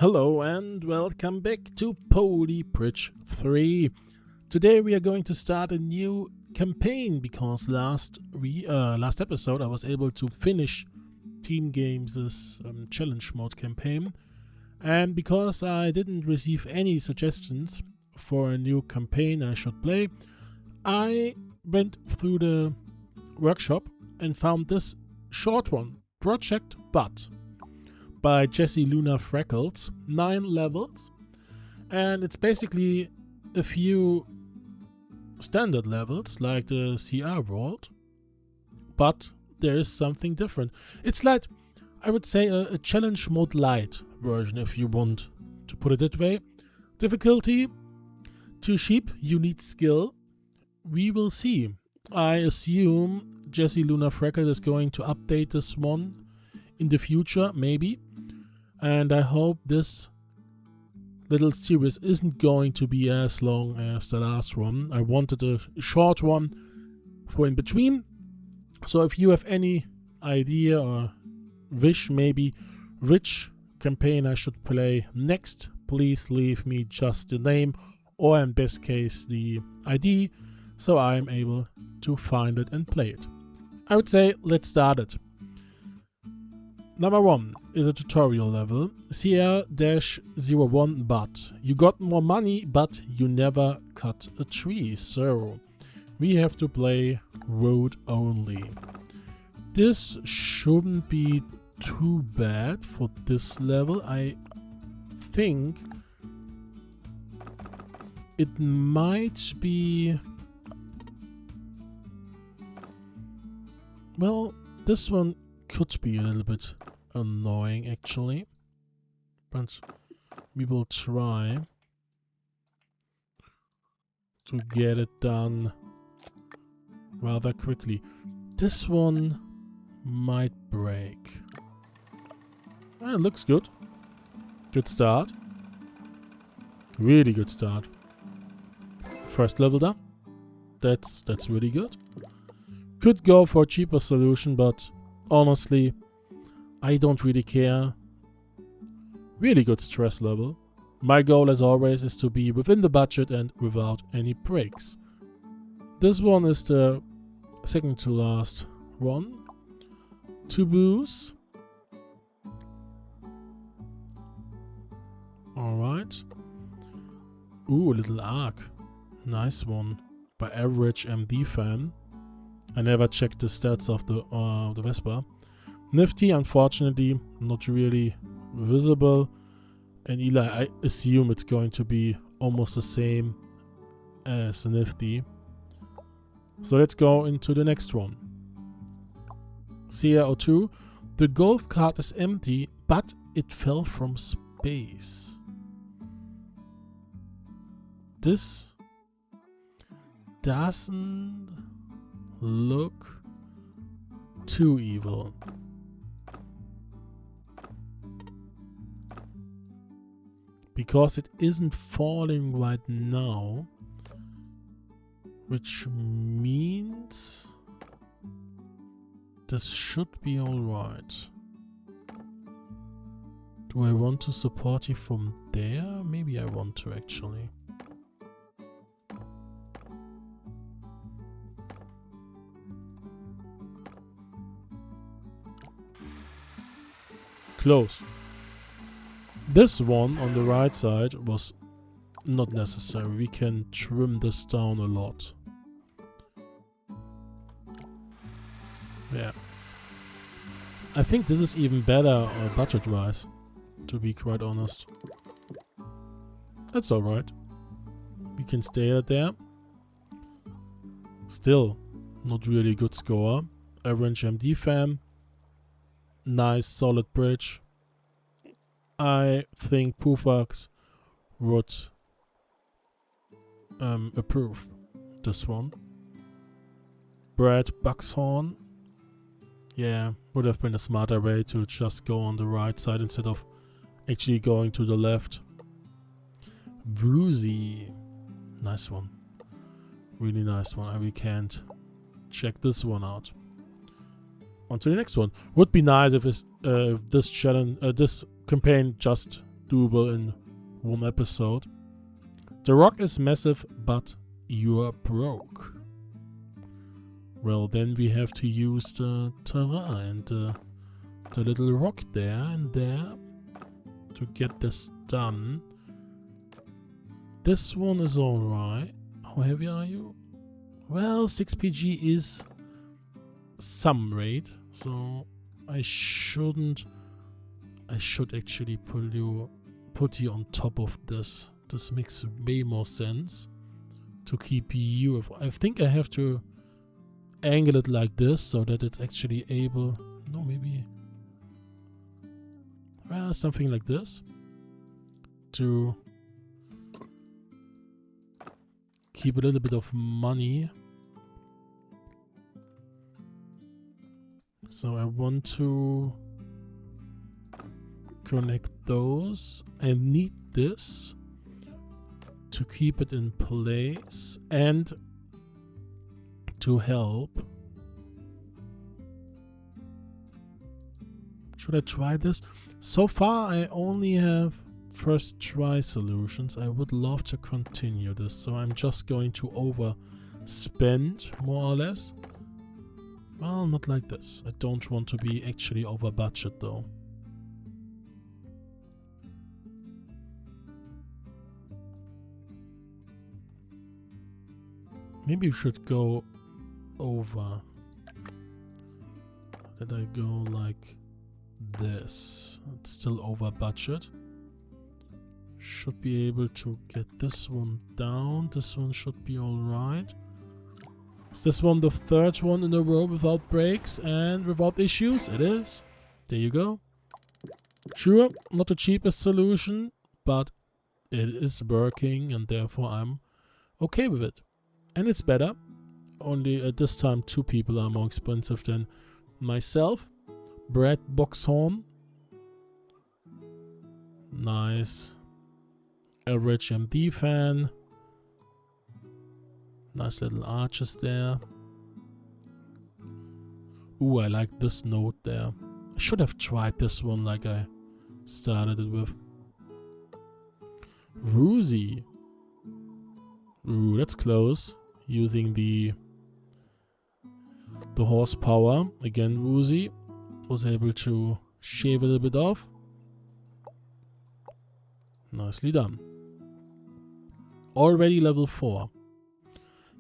Hello and welcome back to Poly Bridge 3. Today we are going to start a new campaign because last episode I was able to finish Team Games' challenge mode campaign, and because I didn't receive any suggestions for a new campaign I should play, I went through the workshop and found this short one, Project Bud, by JessieLunaFreckles, 9 levels, and it's basically a few standard levels like the CR world, but there is something different. It's like, I would say, a challenge mode light version, if you want to put it that way. Difficulty, 2 sheep, you need skill. We will see. I assume JessieLunaFreckles is going to update this one in the future, maybe. And I hope this little series isn't going to be as long as the last one. I wanted a short one for in between. So if you have any idea or wish maybe which campaign I should play next, please leave me just the name or in best case the ID so I'm able to find it and play it. I would say let's start it. Number 1 is a tutorial level, CR-01 but you got more money but you never cut a tree, so we have to play road only. This shouldn't be too bad for this level. I think it might be, well, this one could be a little bit annoying actually, but we will try to get it done rather quickly. This one might break. It looks good. Good start. Really good start. First level done. That's really good. Could go for a cheaper solution, but honestly, I don't really care. Really good stress level. My goal as always is to be within the budget and without any breaks. This one is the second to last one. 2 boos. Alright. Ooh, a little arc. Nice one. By average MD fan. I never checked the stats of the Vespa. Nifty, unfortunately, not really visible. And Eli, I assume it's going to be almost the same as the Nifty. So let's go into the next one. CR02. The golf cart is empty, but it fell from space. This doesn't look too evil. Because it isn't falling right now, which means this should be alright. Do I want to support you from there? Maybe I want to actually. Close. This one on the right side was not necessary. We can trim this down a lot. Yeah. I think this is even better budget-wise, to be quite honest. That's alright. We can stay there. Still, not really good score. Average MD fam. Nice solid bridge. I think Poofax would approve this one. Brad Buxhorn. Yeah, would have been a smarter way to just go on the right side instead of actually going to the left. Woozy. Nice one. Really nice one. We can't check this one out. On to the next one. Would be nice if this challenge, this campaign just doable in one episode. The rock is massive, but you're broke. Well, then we have to use the terrain and the little rock there and there to get this done. This one is alright. How heavy are you? Well, 6 PG is some rate, so I should actually put you on top of this. This makes way more sense to keep you. I think I have to angle it like this so that it's actually able. No, maybe. Well, something like this to keep a little bit of money. So I want to connect those. I need this to keep it in place and to help. Should I try this? So far I only have first try solutions. I would love to continue this, so I'm just going to overspend more or less. Well, not like this. I don't want to be actually over budget though. Maybe we should go over. Did I go like this? It's still over budget. Should be able to get this one down. This one should be alright. Is this one the third one in a row without breaks and without issues? It is. There you go. Sure, not the cheapest solution, but it is working and therefore I'm okay with it. And it's better. Only at this time 2 people are more expensive than myself. Brad Boxhorn. Nice. Average MD fan. Nice little arches there. Ooh, I like this note there. I should have tried this one like I started it with. Woozy. Ooh, that's close. Using the horsepower. Again, Woozy was able to shave a little bit off. Nicely done. Already level 4.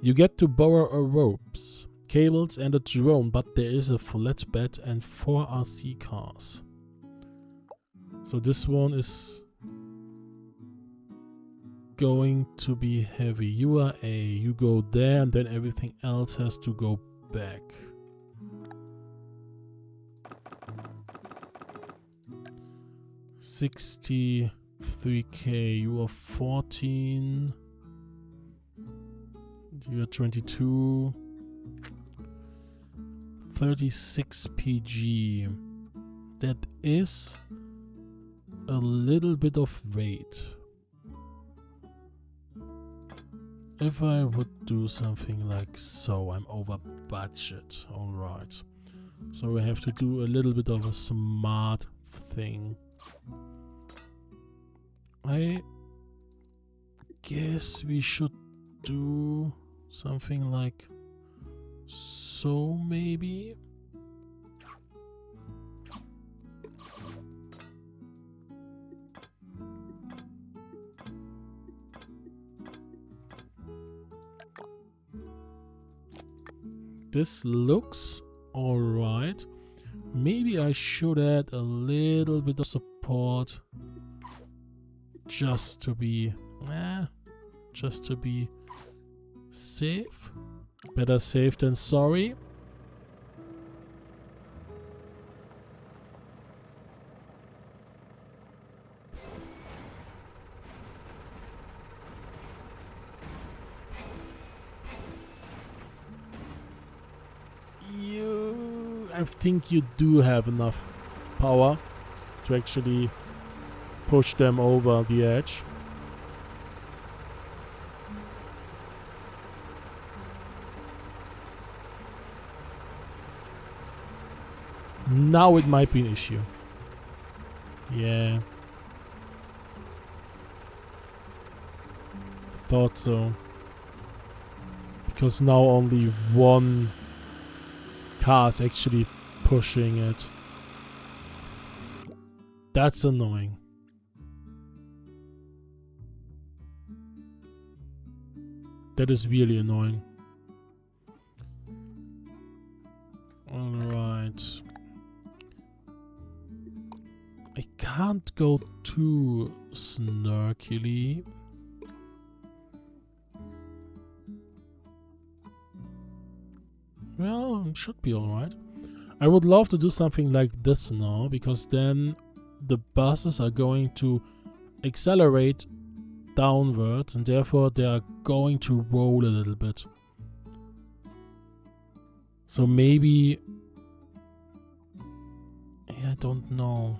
You get to borrow a ropes, cables and a drone, but there is a flatbed and 4 RC cars. So this one is going to be heavy. You are A, you go there and then everything else has to go back. $63K, you are 14. You are 22. 36 PG. That is a little bit of weight. If I would do something like so, I'm over budget. Alright. So we have to do a little bit of a smart thing. I guess we should do something like so, maybe. This looks alright. Maybe I should add a little bit of support just to be safe. Better safe than sorry. I think you do have enough power to actually push them over the edge. Now it might be an issue. Yeah. Thought so. Because now only one car is actually pushing it. That's annoying. That is really annoying. Alright. I can't go too snarkily. Well, it should be alright. I would love to do something like this now, because then the buses are going to accelerate downwards and therefore they are going to roll a little bit. So maybe... I don't know.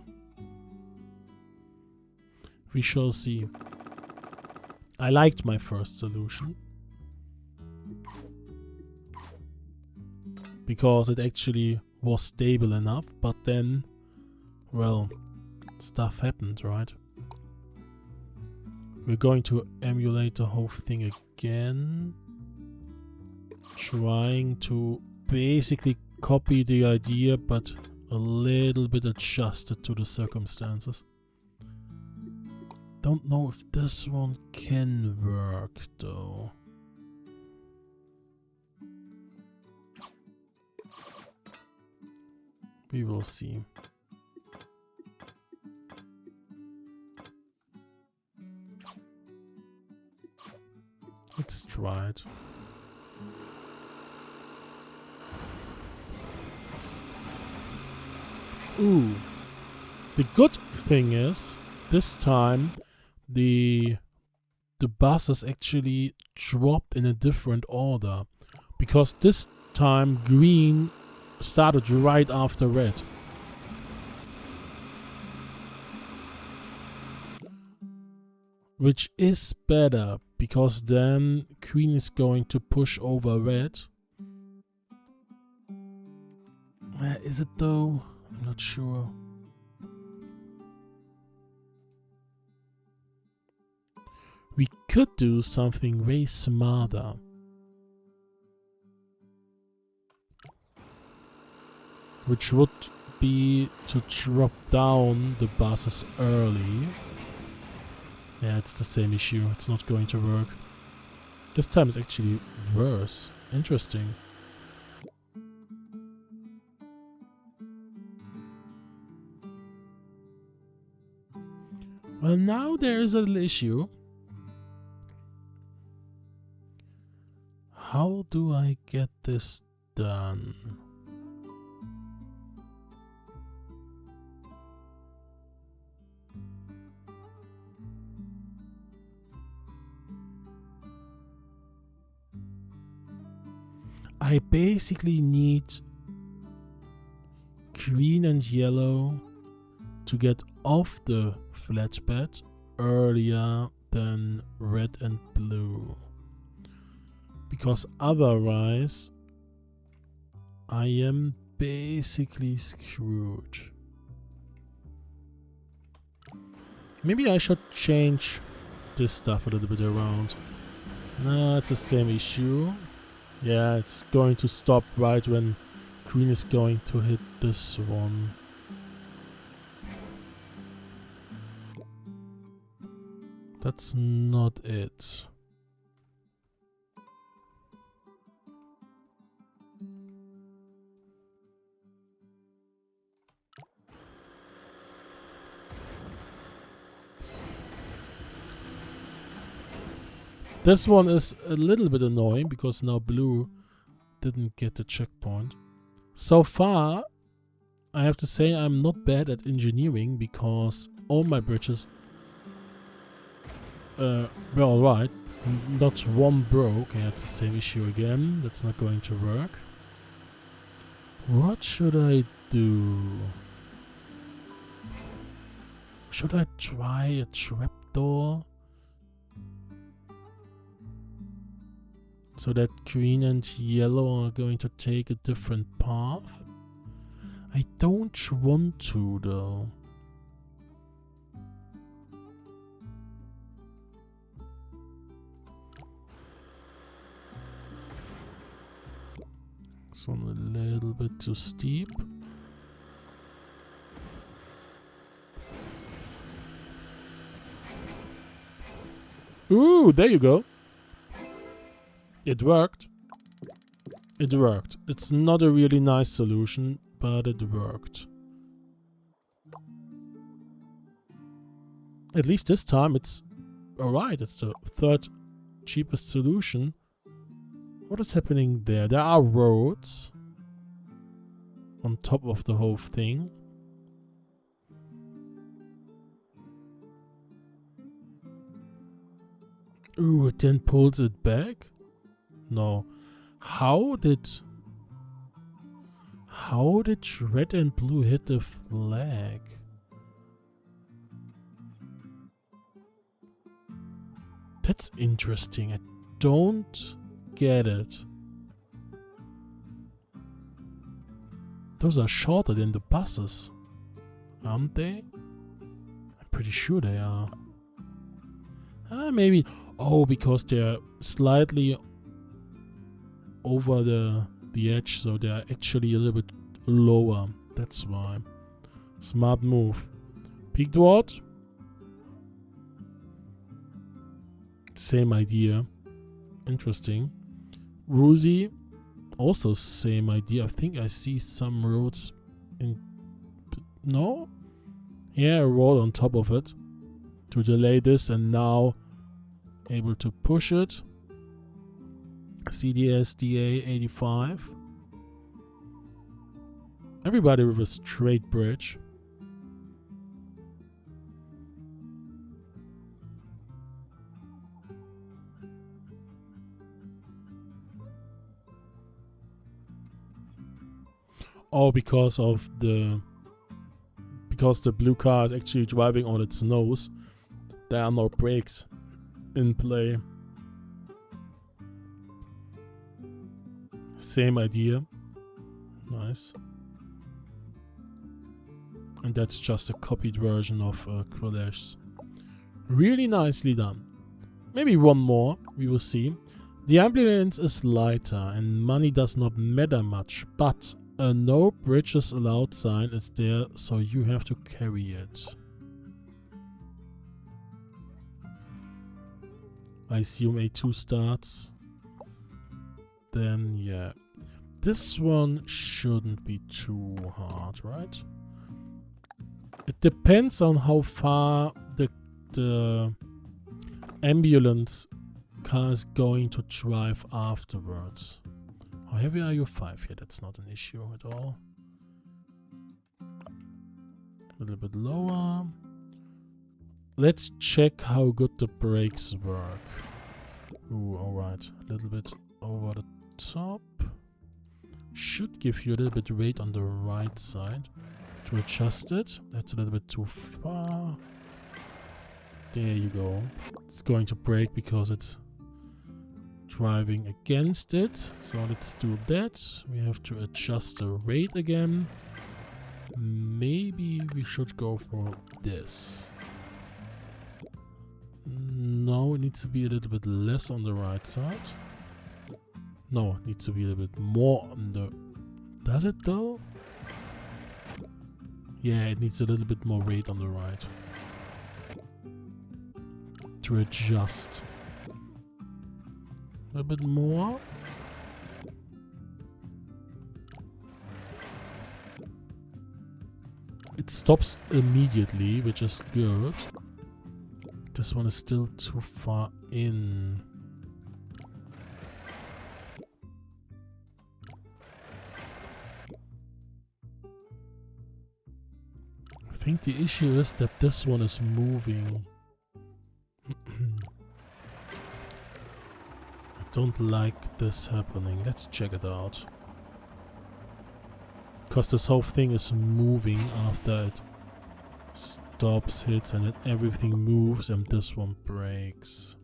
We shall see. I liked my first solution. Because it actually was stable enough, but then, well, stuff happened, right? We're going to emulate the whole thing again. Trying to basically copy the idea, but a little bit adjusted to the circumstances. Don't know if this one can work, though. We will see. Let's try it. Ooh. The good thing is, this time the buses actually dropped in a different order. Because this time green started right after red. Which is better, because then green is going to push over red. Is it though? I'm not sure. We could do something way smarter. Which would be to drop down the buses early. Yeah, it's the same issue. It's not going to work. This time it's actually worse. Interesting. Well, now there is a little issue. How do I get this done? I basically need green and yellow to get off the flatbed earlier than red and blue. Because otherwise I am basically screwed. Maybe I should change this stuff a little bit around. No, it's the same issue. Yeah, it's going to stop right when green is going to hit this one. That's not it. This one is a little bit annoying because now blue didn't get the checkpoint. So far, I have to say I'm not bad at engineering because all my bridges were alright. Not one broke. Yeah, it's the same issue again. That's not going to work. What should I do? Should I try a trapdoor? So that green and yellow are going to take a different path? I don't want to though. This one a little bit too steep. Ooh, there you go. It worked. It worked. It's not a really nice solution, but it worked. At least this time it's alright. It's the third cheapest solution. What is happening there? There are roads on top of the whole thing. Ooh, it then pulls it back? No. How did red and blue hit the flag? That's interesting. I don't get it. Those are shorter than the buses, aren't they? I'm pretty sure they are. Maybe. Oh, because they're slightly over the edge, so they're actually a little bit lower. That's why. Smart move. Peaked what? Same idea. Interesting. Rusi, also same idea. I think I see some roads in... No? Yeah, a road on top of it to delay this, and now able to push it. CDSDA 85. Everybody with a straight bridge. Oh, because the blue car is actually driving on its nose. There are no brakes in play. Same idea. Nice. And that's just a copied version of Crash. Really nicely done. Maybe one more, we will see. The ambulance is lighter and money does not matter much, but a no bridges allowed sign is there, so you have to carry it. I assume A2 starts. Then, yeah. This one shouldn't be too hard, right? It depends on how far the ambulance car is going to drive afterwards. How heavy are you? 5. Yeah, that's not an issue at all. A little bit lower. Let's check how good the brakes work. Ooh, alright. A little bit over the top. Should give you a little bit of weight on the right side to adjust it. That's a little bit too far. There you go. It's going to brake because it's driving against it. So let's do that. We have to adjust the rate again. Maybe we should go for this. No, it needs to be a little bit less on the right side. No, it needs to be a little bit more on the... Does it though? Yeah, it needs a little bit more weight on the right. To adjust. A bit more. It stops immediately, which is good. This one is still too far in. I think the issue is that this one is moving. I don't like this happening. Let's check it out. Because this whole thing is moving after it stops, hits, and then everything moves, and this one breaks.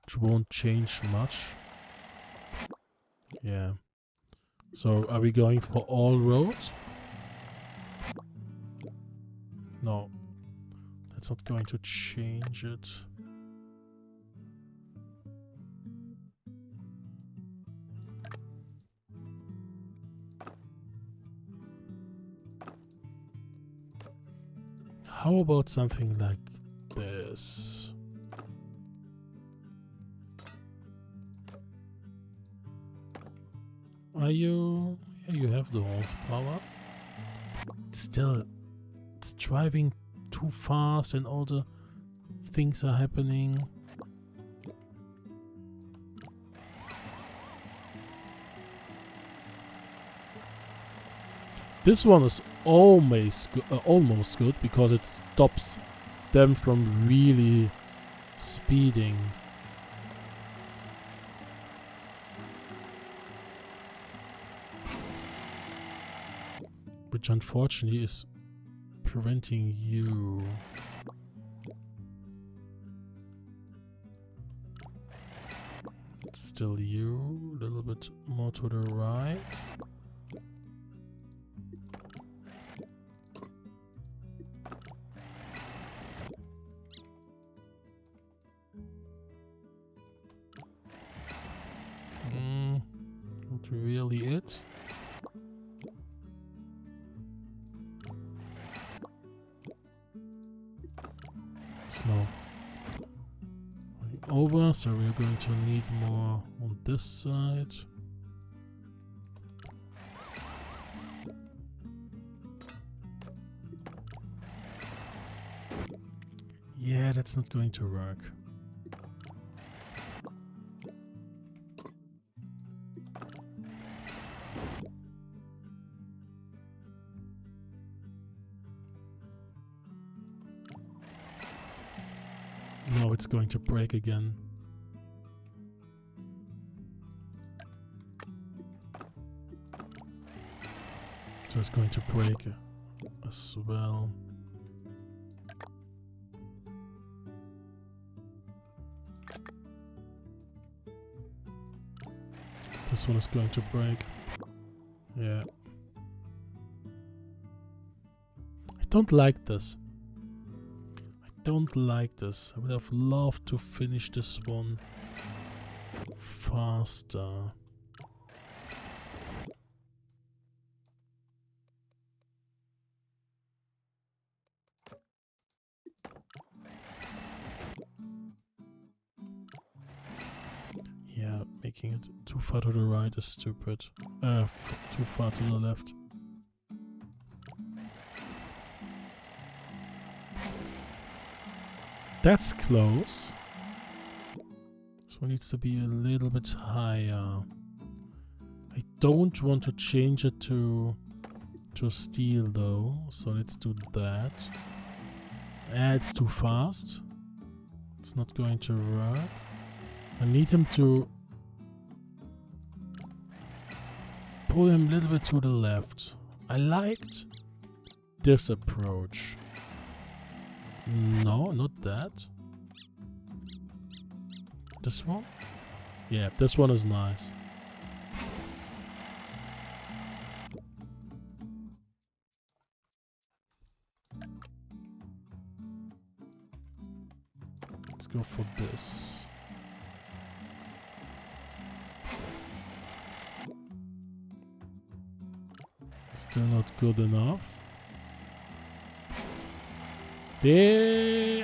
It won't change much. Yeah. So are we going for all roads? No, that's not going to change it. How about something like this? Are you... Yeah, you have the horsepower. Still, it's driving too fast and all the things are happening. This one is almost good because it stops them from really speeding. Which unfortunately is preventing you. It's still you, a little bit more to the right. Not really it. Snow over, so we're going to need more on this side. Yeah, that's not going to work. No, it's going to break again. So it's going to break as well. This one is going to break. Yeah. I don't like this. Don't like this. I would have loved to finish this one faster. Yeah, making it too far to the right is stupid. Too far to the left. That's close. This one needs to be a little bit higher. I don't want to change it to steel though, so let's do that. It's too fast. It's not going to work. I need him to pull him a little bit to the left. I liked this approach. No, not that. This one? Yeah, this one is nice. Let's go for this. Still not good enough. I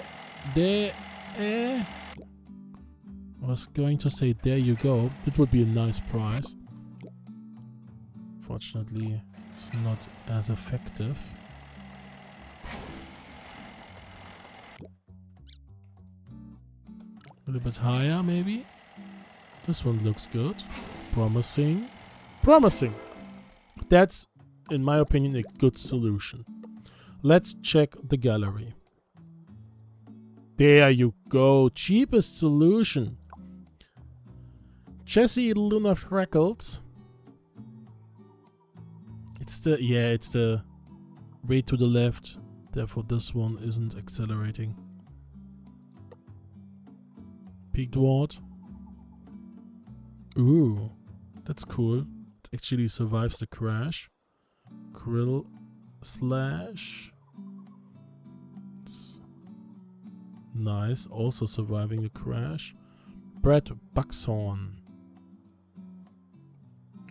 was going to say there you go. That would be a nice prize. Fortunately, it's not as effective. A little bit higher, maybe. This one looks good. Promising. Promising! That's, in my opinion, a good solution. Let's check the gallery. There you go. Cheapest solution. JessieLunaFreckles. It's the way to the left. Therefore, this one isn't accelerating. Peaked ward. Ooh, that's cool. It actually survives the crash. Krill slash. Nice. Also surviving a crash. Brett Buxhorn.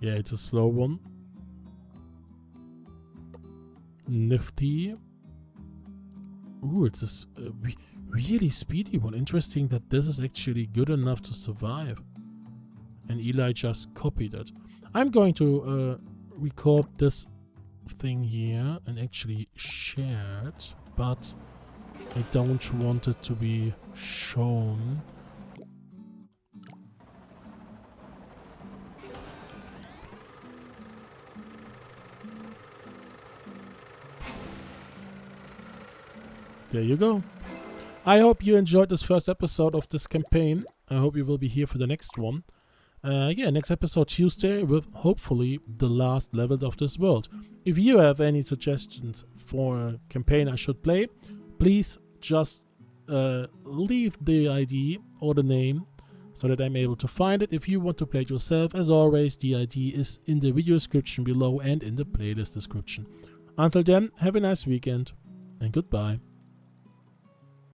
Yeah, it's a slow one. Nifty. Ooh, it's a really speedy one. Interesting that this is actually good enough to survive. And Eli just copied it. I'm going to record this thing here and actually share it, but I don't want it to be shown. There you go. I hope you enjoyed this first episode of this campaign. I hope you will be here for the next one. Yeah, next episode Tuesday with hopefully the last levels of this world. If you have any suggestions for a campaign I should play, please just leave the ID or the name so that I'm able to find it. If you want to play it yourself, as always, the ID is in the video description below and in the playlist description. Until then, have a nice weekend and goodbye.